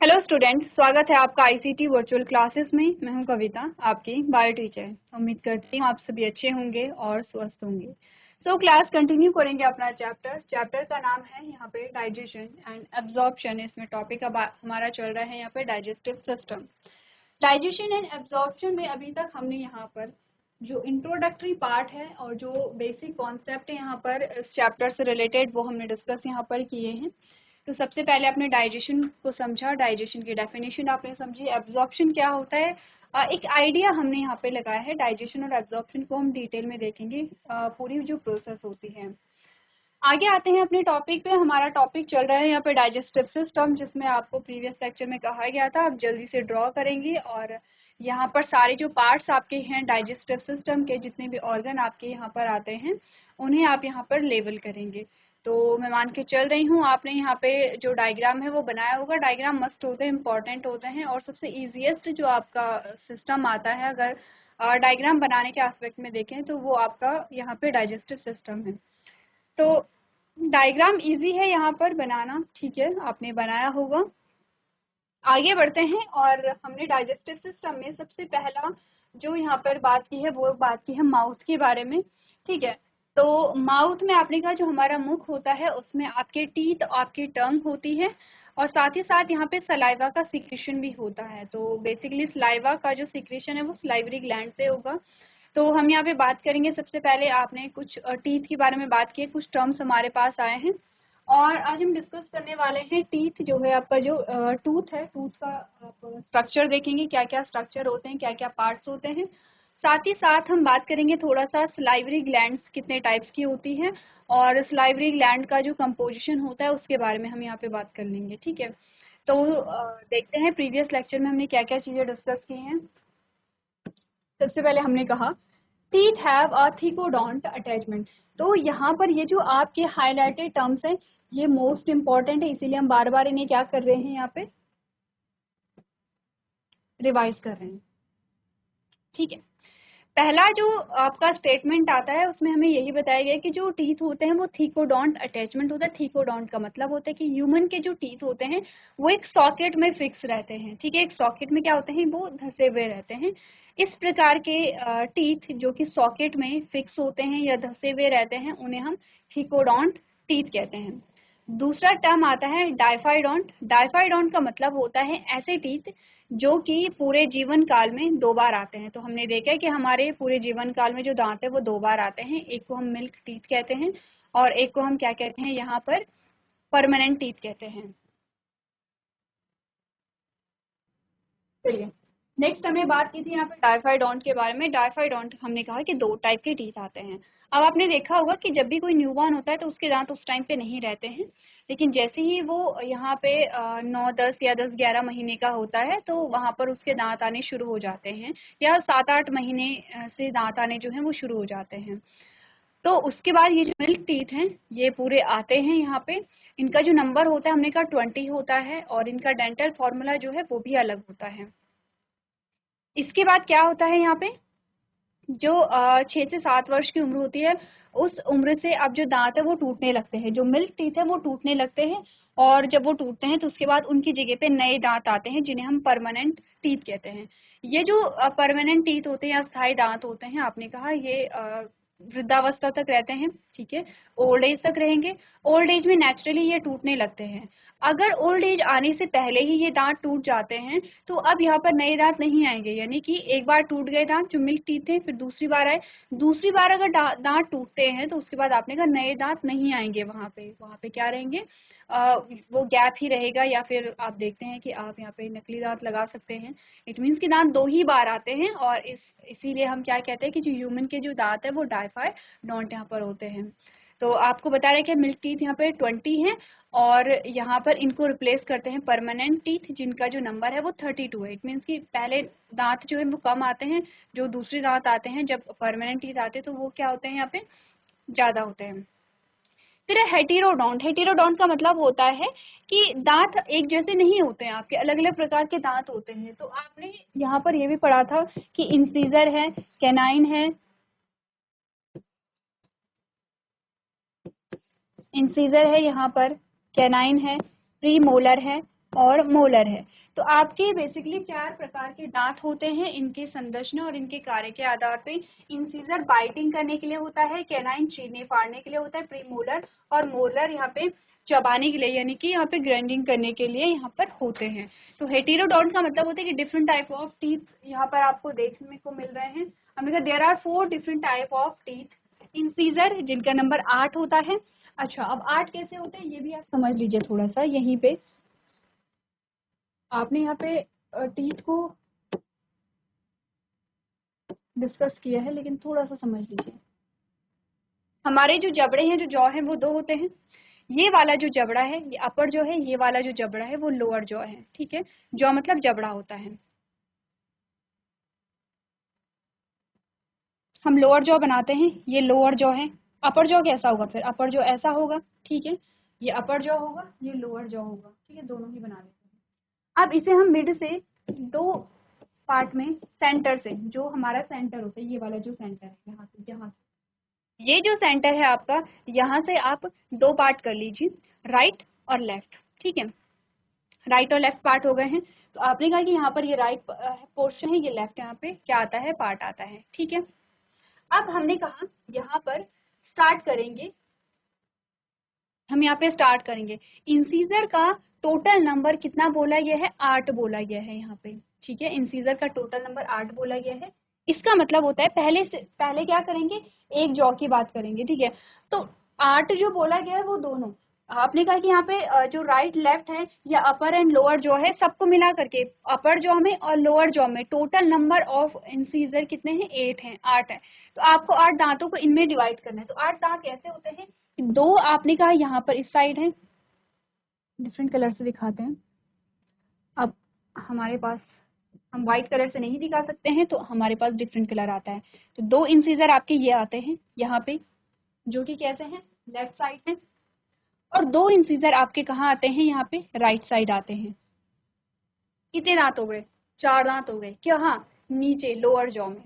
Hello student, स्वागत है आपका आईसीटी वर्चुअल क्लासेस में। मैं हूं कविता, आपकी बायो टीचर। उम्मीद करती हूं आप सभी अच्छे होंगे और स्वस्थ होंगे। क्लास कंटिन्यू करेंगे अपना चैप्टर का नाम है यहाँ पे डाइजेशन एंड एब्जॉर्प्शन। इसमें टॉपिक अब हमारा चल रहा है यहाँ पे digestive system. Digestion and absorption में अभी तक हमने यहाँ पर जो इंट्रोडक्टरी पार्ट है और जो बेसिक कॉन्सेप्ट है यहाँ पर इस चैप्टर से रिलेटेड वो हमने डिस्कस यहाँ पर किए हैं। तो सबसे पहले आपने डाइजेशन को समझा, डाइजेशन की डेफिनेशन आपने समझी, एब्जॉर्प्शन क्या होता है एक आइडिया हमने यहाँ पे लगाया है। डाइजेशन और एब्जॉर्प्शन को हम डिटेल में देखेंगे, पूरी जो प्रोसेस होती है। आगे आते हैं अपने टॉपिक पे। हमारा टॉपिक चल रहा है यहाँ पे डाइजेस्टिव सिस्टम, जिसमें आपको प्रीवियस लेक्चर में कहा गया था आप जल्दी से ड्रॉ करेंगे और यहाँ पर सारे जो पार्ट्स आपके हैं डाइजेस्टिव सिस्टम के, जितने भी ऑर्गन आपके यहाँ पर आते हैं उन्हें आप यहाँ पर लेबल करेंगे। तो मैं मान के चल रही हूँ आपने यहाँ पे जो डायग्राम है वो बनाया होगा। डायग्राम मस्ट होते हैं, इंपॉर्टेंट होते हैं और सबसे ईजिएस्ट जो आपका सिस्टम आता है अगर डायग्राम बनाने के एस्पेक्ट में देखें तो वो आपका यहाँ पे डाइजेस्टिव सिस्टम है। तो डायग्राम इजी है यहाँ पर बनाना, ठीक है, आपने बनाया होगा। आगे बढ़ते हैं और हमने डाइजेस्टिव सिस्टम में सबसे पहला जो यहाँ पर बात की है वो बात की है माउथ के बारे में, ठीक है। तो माउथ में आपने कहा जो हमारा मुख होता है उसमें आपके टीथ, आपकी टंग होती है और साथ ही साथ यहाँ पे सलाइवा का सिक्रेशन भी होता है। तो बेसिकली सलाइवा का जो सिक्रेशन है वो सलाइवरी ग्लैंड से होगा। तो हम यहाँ पे बात करेंगे, सबसे पहले आपने कुछ टीथ के बारे में बात की है, कुछ टर्म्स हमारे पास आए हैं और आज हम डिस्कस करने वाले हैं टीथ जो है आपका जो टूथ है, टूथ का आप स्ट्रक्चर देखेंगे, क्या क्या स्ट्रक्चर होते हैं, क्या क्या पार्ट्स होते हैं। साथ ही साथ हम बात करेंगे थोड़ा सा सलाइवरी ग्लैंड्स कितने टाइप्स की होती है और सलाइवरी ग्लैंड का जो कंपोजिशन होता है उसके बारे में हम यहाँ पे बात कर लेंगे, ठीक है। तो देखते हैं प्रीवियस लेक्चर में हमने क्या क्या चीज़ें डिस्कस की हैं। सबसे पहले हमने कहा टीथ हैव अ थिकोडोंट अटैचमेंट। तो यहाँ पर ये जो आपके हाईलाइटेड टर्म्स हैं ये मोस्ट इंपॉर्टेंट है, इसीलिए हम बार बार इन्हें क्या कर रहे हैं, यहाँ पे रिवाइज कर रहे हैं, ठीक है। पहला जो आपका स्टेटमेंट आता है उसमें हमें यही बताया गया कि जो टीथ होते हैं वो थीकोडोंट अटैचमेंट होता है। थीकोडोंट का मतलब होता है कि ह्यूमन के जो टीथ होते हैं वो एक सॉकेट में फिक्स रहते हैं, ठीक है। एक सॉकेट में क्या होते हैं, वो धंसे हुए रहते हैं। इस प्रकार के टीथ जो कि सॉकेट में फिक्स होते हैं या धंसे हुए रहते हैं उन्हें हम थीकोडोंट टीथ कहते हैं। दूसरा टर्म आता है डाइफाइडोंट। डाइफाइडोंट का मतलब होता है ऐसे टीथ जो कि पूरे जीवन काल में 2 बार आते हैं। तो हमने देखा है कि हमारे पूरे जीवन काल में जो दांत है वो 2 बार आते हैं। एक को हम मिल्क टीथ कहते हैं और एक को हम क्या कहते हैं यहाँ पर परमानेंट टीथ कहते हैं। चलिए नेक्स्ट हमने बात की थी यहाँ पे डाइफाइडोंट के बारे में। डाइफाइडोंट हमने कहा कि 2 टाइप के टीथ आते हैं। अब आपने देखा होगा कि जब भी कोई न्यूबॉर्न होता है तो उसके दांत उस टाइम पे नहीं रहते हैं, लेकिन जैसे ही वो यहाँ पे 9-10 या 10-11 महीने का होता है तो वहाँ पर उसके दांत आने शुरू हो जाते हैं, या 7-8 महीने से दांत आने जो हैं वो शुरू हो जाते हैं। तो उसके बाद ये जो मिल्क टीथ हैं ये पूरे आते हैं यहाँ पे। इनका जो नंबर होता है हमने कहा 20 होता है और इनका डेंटल फॉर्मूला जो है वो भी अलग होता है। इसके बाद क्या होता है यहाँ पे, जो 6 से 7 वर्ष की उम्र होती है उस उम्र से अब जो दांत है वो टूटने लगते हैं, जो मिल्क टीथ है वो टूटने लगते हैं और जब वो टूटते हैं तो उसके बाद उनकी जगह पे नए दांत आते हैं जिन्हें हम परमानेंट टीथ कहते हैं। ये जो परमानेंट टीथ होते हैं या स्थायी दांत होते हैं आपने कहा ये वृद्धावस्था तक रहते हैं, ठीक है, ओल्ड एज तक रहेंगे। ओल्ड एज में नेचुरली ये टूटने लगते हैं। अगर ओल्ड एज आने से पहले ही ये दांत टूट जाते हैं तो अब यहाँ पर नए दांत नहीं आएंगे, यानी कि एक बार टूट गए दांत जो मिल्क टीथ थे फिर दूसरी बार आए, दूसरी बार अगर दांत टूटते हैं तो उसके बाद आपने कहा नए दांत नहीं आएंगे, वहाँ पे क्या रहेंगे, वो गैप ही रहेगा। या फिर आप देखते हैं कि आप यहाँ पे नकली दांत लगा सकते हैं। इट मीन्स कि दांत 2 ही बार आते हैं और इसीलिए हम क्या कहते हैं कि जो ह्यूमन के जो दांत है वो डाइफाइडोंट यहाँ पर होते हैं। तो आपको बता रहे हैं कि मिल्क टीथ यहाँ पे 20 हैं और यहाँ पर इनको रिप्लेस करते हैं परमानेंट टीथ जिनका जो नंबर है वो 32 है। इट मीन्स कि पहले दांत जो है वो कम आते हैं, जो दूसरे दांत आते हैं जब परमानेंट टीथ आते हैं तो वो क्या होते हैं यहाँ पे ज़्यादा होते हैं। फिर हेटेरोडोंट। हेटेरोडोंट का मतलब होता है कि दांत एक जैसे नहीं होते हैं, आपके अलग अलग प्रकार के दांत होते हैं। तो आपने यहाँ पर ये भी पढ़ा था कि इंसीजर है, कैनाइन है, इंसीजर है यहाँ पर, कैनाइन है, प्री मोलर है, और मोलर है। तो आपके बेसिकली 4 प्रकार के दांत होते हैं, इनके संरचना और इनके कार्य के आधार पे। इंसीजर बाइटिंग करने के लिए होता है, कैनाइन चीरने फाड़ने के लिए होता है, प्रीमोलर और मोलर यहाँ पे चबाने के लिए, यानी कि यहाँ पे ग्राइंडिंग करने के लिए यहाँ पर होते हैं। तो हेटेरोडोंट का मतलब होता है कि डिफरेंट टाइप ऑफ टीथ यहाँ पर आपको देखने को मिल रहे हैं। हमने कहा there are 4 different type of teeth. Incisor जिनका नंबर 8 होता है। अच्छा, अब 8 कैसे होते हैं ये भी आप समझ लीजिए थोड़ा सा। यहीं पे आपने यहाँ पे टीथ को डिस्कस किया है, लेकिन थोड़ा सा समझ लीजिए। हमारे जो जबड़े हैं, जो जॉ है, वो 2 होते हैं। ये वाला जो जबड़ा है, ये अपर जॉ है, ये वाला जो जबड़ा है वो लोअर जॉ है। ठीक है, जॉ मतलब जबड़ा होता है। हम लोअर जॉ बनाते हैं, ये लोअर जॉ है। अपर जॉ कैसा होगा फिर? अपर जॉ ऐसा होगा। ठीक है, ये अपर जॉ होगा, ये लोअर जॉ होगा। ठीक है, दोनों ही बना देते हैं। अब इसे हम मिड से 2 पार्ट में, सेंटर से, जो हमारा सेंटर होता है, ये वाला जो सेंटर है, यहाँ से ये जो सेंटर है आपका, यहाँ से आप 2 पार्ट कर लीजिए, राइट और लेफ्ट। ठीक है, राइट और लेफ्ट पार्ट हो गए हैं। तो आपने कहा कि यहाँ पर ये राइट पोर्शन है, ये लेफ्ट, यहाँ पे क्या आता है? पार्ट आता है। ठीक है, अब हमने कहा यहाँ पर स्टार्ट करेंगे, हम यहाँ पे स्टार्ट करेंगे। इंसीजर का टोटल नंबर कितना बोला गया है? 8 बोला गया है यहाँ पे। ठीक है, इंसीजर का टोटल नंबर 8 बोला गया है। इसका मतलब होता है पहले क्या करेंगे? एक जॉ की बात करेंगे। ठीक है, तो 8 जो बोला गया है वो दोनों, आपने कहा कि यहाँ पे जो राइट लेफ्ट है या अपर एंड लोअर जॉ है, सबको मिला करके अपर जॉ में और लोअर जॉ में टोटल नंबर ऑफ इंसीजर कितने हैं? 8 हैं, 8 है। तो आपको 8 दांतों को इनमें डिवाइड करना है। तो 8 दांत कैसे होते हैं? 2 आपने कहा यहाँ पर इस साइड है, डिफरेंट कलर से दिखाते हैं। अब हमारे पास, हम व्हाइट कलर से नहीं दिखा सकते हैं, तो हमारे पास डिफरेंट कलर आता है। तो 2 इंसीजर आपके ये आते हैं यहाँ पे, जो कि कैसे हैं? लेफ्ट साइड है। और 2 इंसीजर आपके कहाँ आते हैं? यहाँ पे राइट साइड आते हैं। कितने दांत हो गए? 4 दांत हो गए। क्या? हाँ, नीचे लोअर जॉ में।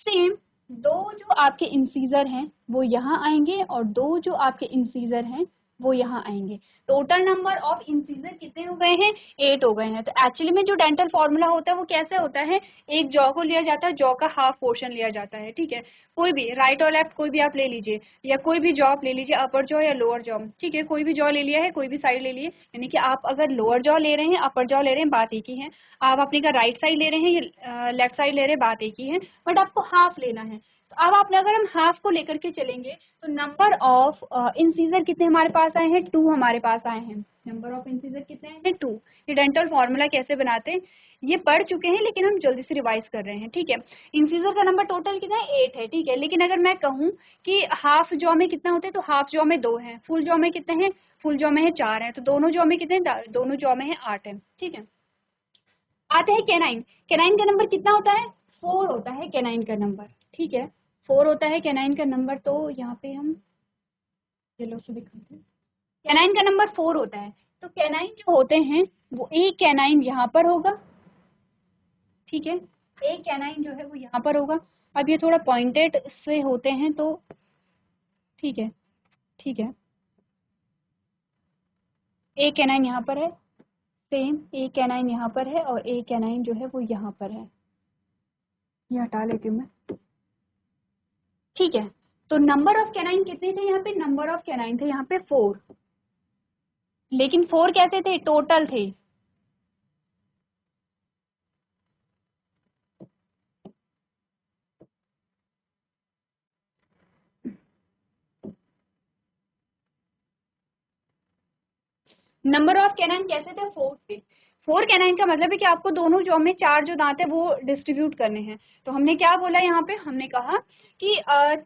सेम 2 जो आपके इंसीजर हैं वो यहाँ आएंगे, और 2 जो आपके इंसीजर हैं वो यहाँ आएंगे। टोटल नंबर ऑफ इंसीजर कितने हो गए हैं? 8 हो गए हैं। तो एक्चुअली में जो डेंटल फॉर्मूला होता है वो कैसे होता है? एक जॉ को लिया जाता है, जॉ का हाफ पोर्शन लिया जाता है। ठीक है, कोई भी राइट और लेफ्ट कोई भी आप ले लीजिए, या कोई भी जॉ आप ले लीजिए, अपर जॉ या लोअर जॉ। ठीक है, कोई भी जॉ ले लिया है, कोई भी साइड ले लिए, यानी कि आप अगर लोअर जॉ ले रहे हैं, अपर जॉ ले रहे हैं, बात एक ही है। आप अपने का राइट साइड ले रहे हैं या लेफ्ट साइड ले रहे हैं, बात एक ही है, बट आपको हाफ लेना है। तो अब आपने, अगर हम हाफ को लेकर के चलेंगे, तो नंबर ऑफ इंसीजर कितने हमारे पास आए हैं? 2 हमारे पास आए हैं। नंबर ऑफ इंसीजर कितने हैं? 2। ये डेंटल फॉर्मूला कैसे बनाते हैं ये पढ़ चुके हैं, लेकिन हम जल्दी से रिवाइज कर रहे हैं। ठीक है, इंसीजर का नंबर टोटल कितना है? 8 है। ठीक है, लेकिन अगर मैं कहूँ कि हाफ जॉ में कितना होता है, तो हाफ जॉ में 2 है। फुल जॉ में कितने हैं? फुल जॉ में है 4 है। तो दोनों जॉ में कितने? दोनों जॉ में है 8 है। ठीक है, आते हैं कैनाइन। कैनाइन का नंबर कितना होता है? 4 होता है कैनाइन का नंबर। ठीक है, 4 होता है कैनाइन का नंबर। तो यहाँ पे हम येलो से दिखाते हैं, कैनाइन का नंबर 4 होता है। तो कैनाइन जो होते हैं वो एक कैनाइन यहाँ पर होगा। ठीक है, एक कैनाइन जो है वो यहाँ पर होगा। अब ये थोड़ा पॉइंटेड से होते हैं, तो ठीक है, ठीक है, एक कैनाइन यहाँ पर है, सेम एक कैनाइन यहाँ पर है, और एक कैनाइन जो है वो यहाँ पर है। ये हटा लेती हूँ मैं। ठीक है, तो नंबर ऑफ कैनाइन कितने थे यहाँ पे? नंबर ऑफ कैनाइन थे यहाँ पे 4, लेकिन 4 कैसे थे? टोटल थे। नंबर ऑफ कैनाइन कैसे थे? 4 थे। 4 कैनाइन का मतलब है कि आपको दोनों जॉ में 4 जो दांत है वो डिस्ट्रीब्यूट करने हैं। तो हमने क्या बोला यहाँ पे? हमने कहा कि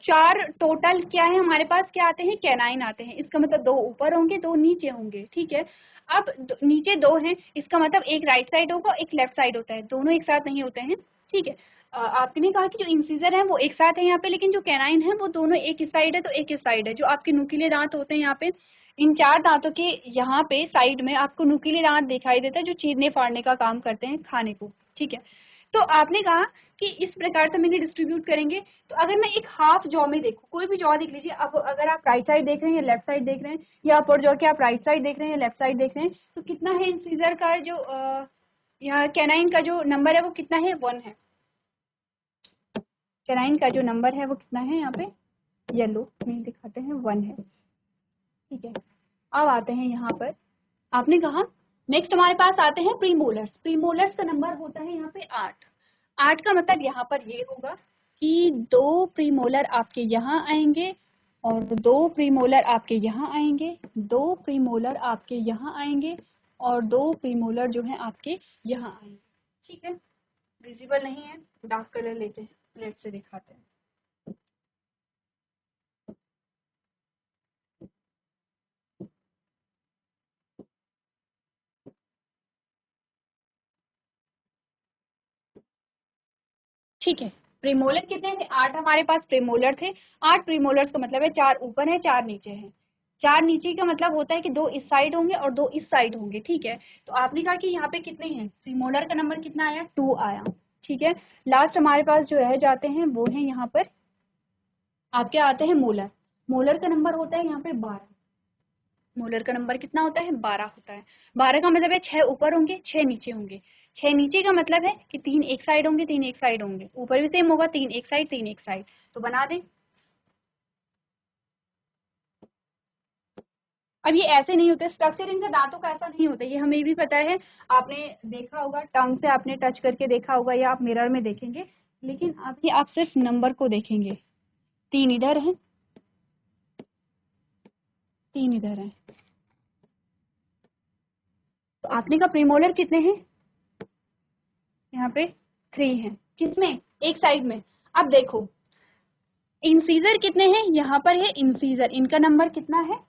4 टोटल क्या है हमारे पास? क्या आते हैं? कैनाइन आते हैं। इसका मतलब 2 ऊपर होंगे, 2 नीचे होंगे। ठीक है, अब नीचे 2 हैं, इसका मतलब एक राइट साइड होगा, एक लेफ्ट साइड होता है, दोनों एक साथ नहीं होते हैं। ठीक है, आपने कहा कि जो इंसीजर है वो एक साथ है यहाँ पे, लेकिन जो कैनाइन है वो दोनों एक इस साइड है, तो एक इस साइड है। जो आपके नुकीले दांत होते हैं यहाँ पे, इन 4 दांतों के यहाँ पे साइड में आपको नुकीले दांत दिखाई देता है, जो चीरने फाड़ने का काम करते हैं खाने को। ठीक है, तो आपने कहा कि इस प्रकार से हम इन्हें डिस्ट्रीब्यूट करेंगे। तो अगर मैं एक हाफ जॉ में देखूं, कोई भी जॉ देख लीजिए, अब अगर आप राइट साइड देख रहे हैं या लेफ्ट साइड देख रहे हैं, या अपर जॉ के आप राइट साइड देख रहे हैं या लेफ्ट साइड देख रहे हैं, तो कितना है इंसीजर का जो यहाँ कैनाइन का जो नंबर है वो कितना है, 1 है। कैनाइन का जो नंबर है वो कितना है, यहाँ पे येलो नहीं दिखाते हैं, 1 है। ठीक है, अब आते हैं यहाँ पर, आपने कहा नेक्स्ट हमारे पास आते हैं प्रीमोलर्स। प्रीमोलर्स का नंबर होता है यहाँ पे 8। 8 का मतलब यहाँ पर ये होगा कि 2 प्रीमोलर आपके यहाँ आएंगे और 2 प्रीमोलर आपके यहाँ आएंगे, 2 प्रीमोलर आपके यहाँ आएंगे और 2 प्रीमोलर जो है आपके यहाँ आएंगे। ठीक है, विजिबल नहीं है, डार्क कलर लेते हैं, रेड से दिखाते हैं। ठीक है, प्रीमोलर कितने थे, 8 हमारे पास प्रीमोलर थे। 8 प्रीमोलर्स का मतलब है 4 ऊपर है 4 नीचे है। 4 नीचे का मतलब होता है कि 2 इस साइड होंगे और 2 इस साइड होंगे। ठीक है, तो आपने कहा कि यहाँ पे कितने हैं, प्रीमोलर का नंबर कितना आया, 2 आया। ठीक है, लास्ट हमारे पास जो रह जाते हैं वो है यहाँ पर आपके आते हैं मोलर। मोलर का नंबर होता है यहाँ पे 12। मोलर का नंबर कितना होता है, 12 होता है। 12 का मतलब है 6 ऊपर होंगे 6 नीचे होंगे। 6 नीचे का मतलब है कि 3 एक साइड होंगे 3 एक साइड होंगे, ऊपर भी सेम होगा, 3 एक साइड 3 एक साइड। तो बना दें। अब ये ऐसे नहीं होते, स्ट्रक्चर इनका दांतों का ऐसा नहीं होता, ये हमें भी पता है, आपने देखा होगा, टंग से आपने टच करके देखा होगा या आप मिरर में देखेंगे, लेकिन अभी आप सिर्फ नंबर को देखेंगे। 3 इधर है 3 इधर है। तो आपने का प्रीमोलर कितने हैं, यहाँ पे 3 है, किसमें, एक साइड में। अब देखो इंसीजर कितने हैं, यहाँ पर है इंसीजर, इनका नंबर कितना है,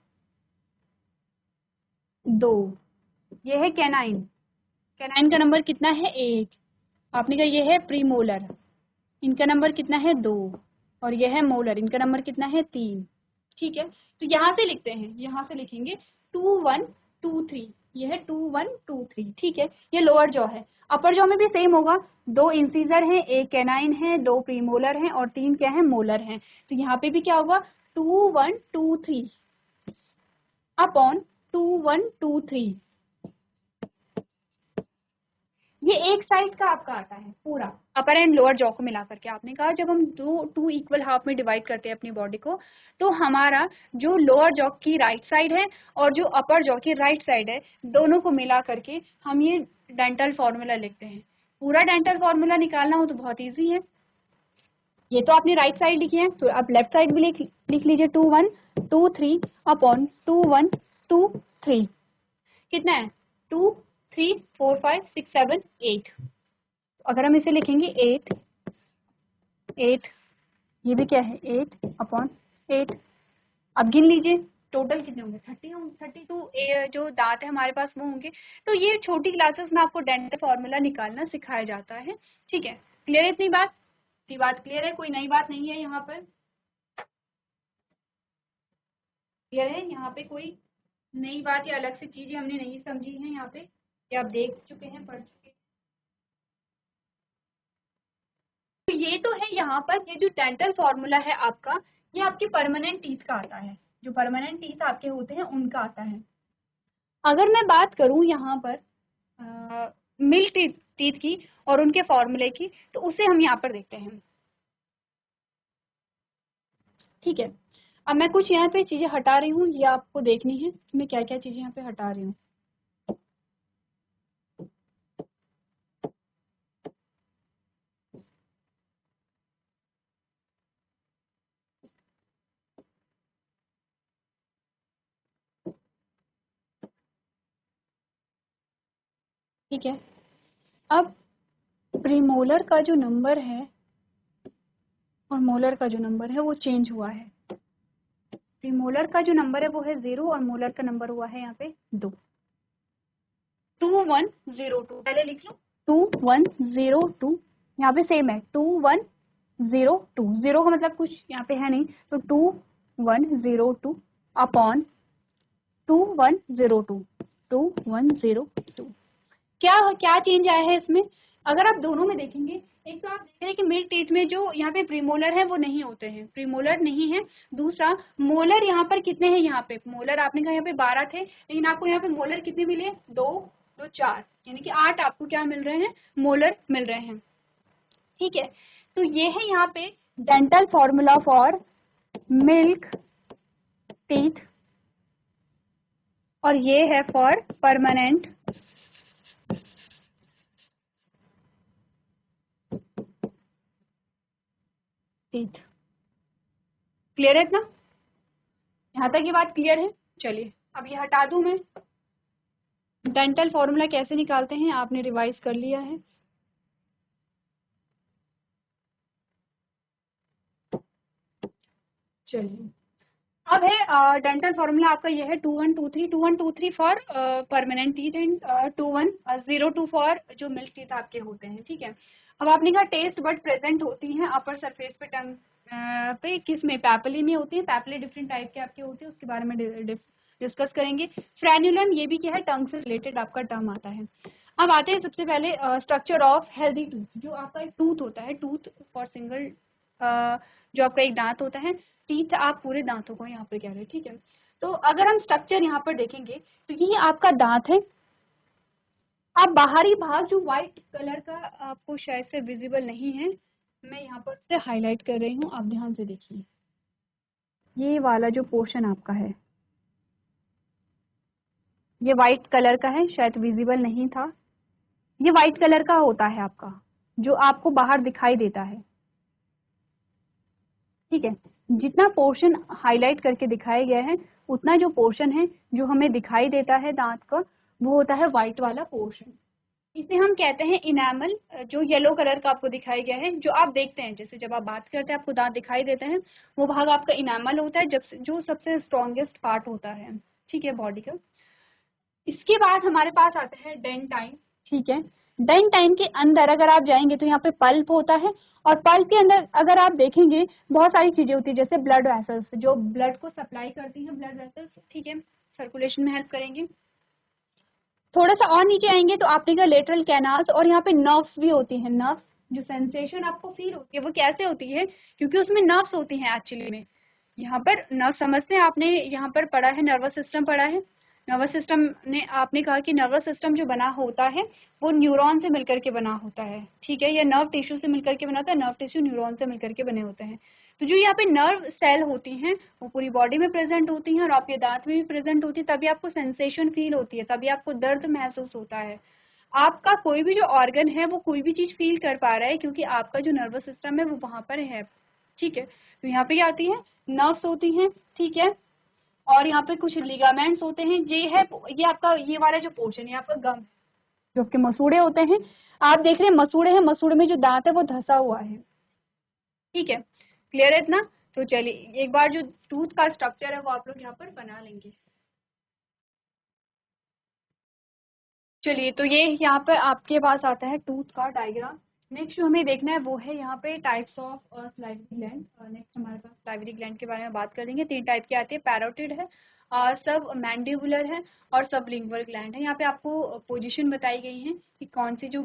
2। ये है कैनाइन, कैनाइन का नंबर कितना है, 1। आपने कहा ये है प्रीमोलर, इनका नंबर कितना है, 2। और ये है मोलर, इनका नंबर कितना है, 3। ठीक है, तो यहाँ से लिखते हैं, यहाँ से लिखेंगे 2 1 2 3, ये है 2 1 2 3। ठीक है, ये लोअर जॉ है। अपर जॉ में भी सेम होगा, 2 इंसीजर हैं, 1 कैनाइन है, 2 प्रीमोलर हैं और 3 क्या है, मोलर हैं। तो यहाँ पे भी क्या होगा, 2 1 2 3 अपॉन 2 1 2 3। ये एक साइड का आपका आता है पूरा, अपर एंड लोअर जॉ को मिला करके। आपने कहा जब हम टू इक्वल हाफ में डिवाइड करते हैं अपनी बॉडी को, तो हमारा जो लोअर जॉ की राइट साइड है और जो अपर जॉ की राइट साइड है, दोनों को मिला करके हम ये डेंटल फॉर्मूला लिखते हैं। पूरा डेंटल फॉर्मूला निकालना हो तो बहुत ईजी है, ये तो आपने राइट साइड लिखी है, तो आप लेफ्ट साइड भी लिख लीजिए, 2 1 2 3 अपॉन 2 1 2 3। कितना है, 2 3 4 5 6 7 8। अगर हम इसे लिखेंगे 8 8, ये भी क्या है 8 अपॉन 8। अब गिन लीजिए टोटल कितने होंगे, 30 होंगे, 32 जो दांत है हमारे पास वो होंगे। तो ये छोटी क्लासेस में आपको डेंटल फॉर्मूला निकालना सिखाया जाता है। ठीक है, क्लियर है इतनी बात, की बात क्लियर है, कोई नई बात नहीं है यहाँ पर, क्लियर है, यहाँ पे कोई नई बात या अलग से चीजें हमने नहीं समझी है यहाँ पे, या आप देख चुके हैं, पढ़ चुके हैं। तो ये तो है यहाँ पर, ये जो डेंटल फॉर्मूला है आपका, ये आपके परमानेंट टीथ का आता है, जो परमानेंट टीथ आपके होते हैं उनका आता है। अगर मैं बात करूं यहाँ पर मिल्क टीथ की और उनके फॉर्मूले की, तो उसे हम यहाँ पर देखते हैं। ठीक है, अब मैं कुछ यहाँ पे चीजें हटा रही हूँ, ये आपको देखनी है कि मैं क्या क्या चीजें यहाँ पे हटा रही हूँ। ठीक है, अब प्रीमोलर का जो नंबर है और मोलर का जो नंबर है वो चेंज हुआ है। प्रीमोलर का जो नंबर है वो है 0 और मोलर का नंबर हुआ है यहाँ पे 2। 2102 पहले लिख लो, 2102, यहाँ पे सेम है 2102। 0 का मतलब कुछ यहाँ पे है नहीं, तो 2102 अपॉन 2102 2102। क्या क्या चेंज आया है इसमें, अगर आप दोनों में देखेंगे, एक तो आप देख रहे हैं कि मिल्क टीथ में जो यहाँ पे प्रीमोलर है वो नहीं होते हैं, प्रीमोलर नहीं है। दूसरा, मोलर यहाँ पर कितने हैं, यहाँ पे मोलर आपने कहा यहाँ पे 12 थे, लेकिन आपको यहाँ पे मोलर कितने मिले, 2 2 4, यानी कि 8 आपको क्या मिल रहे हैं, मोलर मिल रहे हैं। ठीक है, तो ये है यहाँ पे dental formula for milk teeth, और ये है फॉर परमानेंट टीथ। क्लियर है इतना, यहाँ तक ये बात क्लियर है। चलिए अब ये हटा दूं मैं। डेंटल फॉर्मूला कैसे निकालते हैं आपने रिवाइज कर लिया है। चलिए अब है डेंटल फॉर्मूला आपका ये है 2123, 2123 for permanent teeth and 2102 for जो मिल्क टीथ आपके होते हैं। ठीक है, अब आपने कहा टेस्ट बट प्रेजेंट होती हैं अपर सरफेस पे, टंग पे, किस में, पैपिली में होती है। पैपिली डिफरेंट टाइप के आपके होते हैं, उसके बारे में डिस्कस करेंगे। फ्रेन्युलम ये भी क्या है, टंग से रिलेटेड आपका टर्म आता है। अब आते हैं सबसे पहले स्ट्रक्चर ऑफ हेल्दी टूथ। जो आपका एक टूथ होता है, टूथ फॉर सिंगल, जो आपका एक दांत होता है, टीथ आप पूरे दांतों को यहाँ पर कह रहे हैं। ठीक है, तो अगर हम स्ट्रक्चर यहाँ पर देखेंगे तो ये आपका दांत है। अब बाहरी भाग जो व्हाइट कलर का आपको शायद से विजिबल नहीं है, मैं यहाँ पर से हाईलाइट कर रही हूँ, आप ध्यान से देखिए। ये वाला जो पोर्शन आपका है ये व्हाइट कलर का है, शायद विजिबल नहीं था। ये व्हाइट कलर का होता है आपका, जो आपको बाहर दिखाई देता है। ठीक है, जितना पोर्शन हाईलाइट करके दिखाया गया है उतना जो पोर्शन है जो हमें दिखाई देता है दांत का, वो होता है व्हाइट वाला पोर्शन। इसे हम कहते हैं इनामल। जो येलो कलर का आपको दिखाया गया है, जो आप देखते हैं, जैसे जब आप बात करते हैं आपको दांत दिखाई देते हैं, वो भाग आपका इनामल होता है, जो सबसे स्ट्रॉन्गेस्ट पार्ट होता है, ठीक है, बॉडी का। इसके बाद हमारे पास आता है डेंटाइन। ठीक है, डेंटाइन के अंदर अगर आप जाएंगे तो यहाँ पे पल्प होता है, और पल्प के अंदर अगर आप देखेंगे बहुत सारी चीजें होती है, जैसे ब्लड वेसल्स जो ब्लड को सप्लाई करती हैं, ब्लड वेसल्स, ठीक है, सर्कुलेशन में हेल्प करेंगे। थोड़ा सा और नीचे आएंगे तो आपने कहा लेटरल कैनाल्स, और यहाँ पे नर्व्स भी होती हैं। नर्व्स, जो सेंसेशन आपको फील होती है वो कैसे होती है, क्योंकि उसमें नर्व्स होती हैं एक्चुअली में। यहाँ पर नर्व समझते हैं, आपने यहाँ पर पढ़ा है, नर्वस सिस्टम पढ़ा है। नर्वस सिस्टम ने आपने कहा कि नर्वस सिस्टम जो बना होता है वो न्यूरॉन से मिलकर के बना होता है। ठीक है, या नर्व टिश्यू से मिलकर के बना होता है, नर्व टिश्यू न्यूरॉन से मिलकर के बने होते हैं। तो जो यहाँ पे नर्व सेल होती हैं वो पूरी बॉडी में प्रेजेंट होती हैं, और आपके दांत में भी प्रेजेंट होती है, तभी आपको सेंसेशन फील होती है, तभी आपको दर्द महसूस होता है। आपका कोई भी जो ऑर्गन है वो कोई भी चीज फील कर पा रहा है, क्योंकि आपका जो नर्वस सिस्टम है वो वहां पर है। ठीक है, तो यहाँ पे क्या आती है, नर्व्स होती हैं। ठीक है, और यहाँ पे कुछ लिगामेंट्स होते हैं। ये आपका ये वाला जो पोर्शन है आपका गम, जो आपके मसूड़े होते हैं। आप देख रहे हैं मसूड़े हैं, मसूड़े में जो दांत है वो धंसा हुआ है। ठीक है, क्लियर है इतना। तो चलिए एक बार जो टूथ का स्ट्रक्चर है वो आप लोग यहाँ पर बना लेंगे। चलिए, तो ये यहाँ पे आपके पास आता है टूथ का डायग्राम। नेक्स्ट जो हमें देखना है वो है यहाँ पे types of salivary gland. Next हमारे पास सलाइवरी ग्लैंड के बारे में बात कर लेंगे। 3 टाइप की आती है, पैरोटिड है, सब मैंडिबुलर है, और सब लिंगुअल ग्लैंड है। यहाँ पे आपको पोजीशन बताई गई है कि कौन सी जो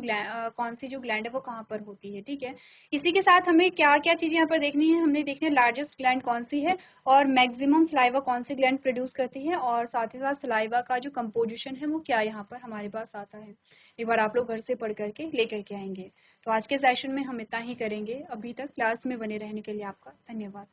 ग्लैंड है वो कहाँ पर होती है। ठीक है, इसी के साथ हमें क्या क्या चीज़ें यहाँ पर देखनी है, हमने देखनी है लार्जेस्ट ग्लैंड कौन सी है, और मैक्सिमम सलाइवा कौन सी ग्लैंड प्रोड्यूस करती है, और साथ ही साथ सलाइवा का जो कंपोजिशन है वो क्या यहाँ पर हमारे पास आता है। एक बार आप लोग घर से पढ़ करके लेकर के आएंगे। तो आज के सेशन में हम इतना ही करेंगे। अभी तक क्लास में बने रहने के लिए आपका धन्यवाद।